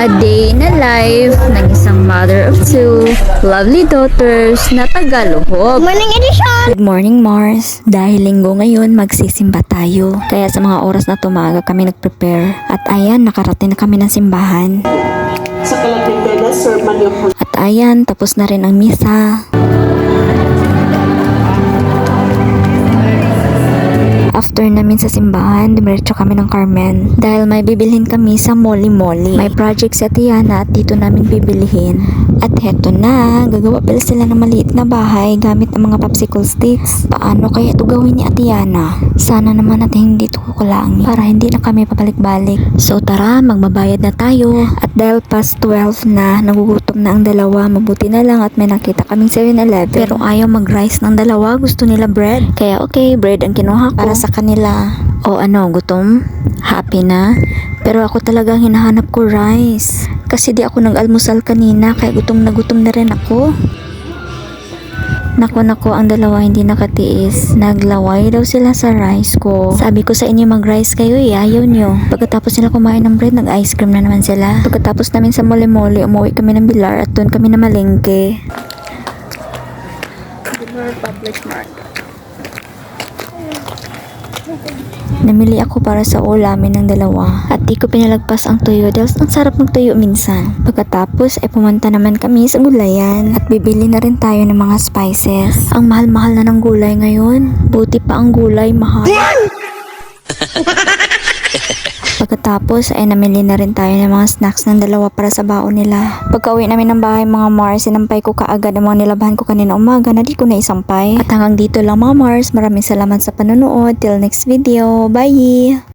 A day in a life ng isang mother of two lovely daughters na Tagaluhog. Morning edition! Good morning, Mars. Dahil linggo ngayon, magsisimba tayo. Kaya sa mga oras na tumaga kami nag-prepare. At ayan, nakarating na kami ng simbahan. Sa Kalapitena, Sir Manyo. At ayan, tapos na rin ang misa. After namin sa simbahan, dumiretso kami ng Carmen dahil may bibilhin kami sa Molly Molly. May project sa Tiana at dito namin bibilihin. At heto na, gagawa pala sila ng maliit na bahay gamit ang mga popsicle sticks. Paano kaya ito gawin ni Atiana? Sana naman natin hindi ito kukulangin para hindi na kami papalik-balik. So tara, magbabayad na tayo. At dahil past 12 na, nagugutom na ang dalawa, mabuti na lang at may nakita kaming 7-Eleven. Pero ayaw mag-rice ng dalawa, gusto nila bread. Kaya okay, bread ang kinuha ko para sa kanila. O ano, gutom? Happy na? Pero ako talagang hinahanap ko rice. Kasi di ako nag-almusal kanina, kaya gutom na rin ako. Nako, ang dalawa hindi nakatiis. Naglaway daw sila sa rice ko. Sabi ko sa inyo mag-rice kayo, ayaw nyo. Pagkatapos nila kumain ng bread, nag-ice cream na naman sila. Pagkatapos namin sa mole-mole, umuwi kami ng Bilar at doon kami na malengke. Public Market. Namili ako para sa ulamin ng dalawa at di ko pinalagpas ang tuyo dahil ang sarap ng tuyo minsan. Pagkatapos ay pumunta naman kami sa gulayan at bibili na rin tayo ng mga spices. Ang mahal-mahal na ng gulay ngayon. Buti pa ang gulay mahal. Pagkatapos ay namili na rin tayo ng mga snacks ng dalawa para sa baon nila. Pagka-uwi namin ng bahay mga Mars, sinampay ko kaagad ang mga nilabahan ko kanina umaga na di ko na isampay. At hanggang dito lang mga Mars, maraming salamat sa panonood. Till next video, bye!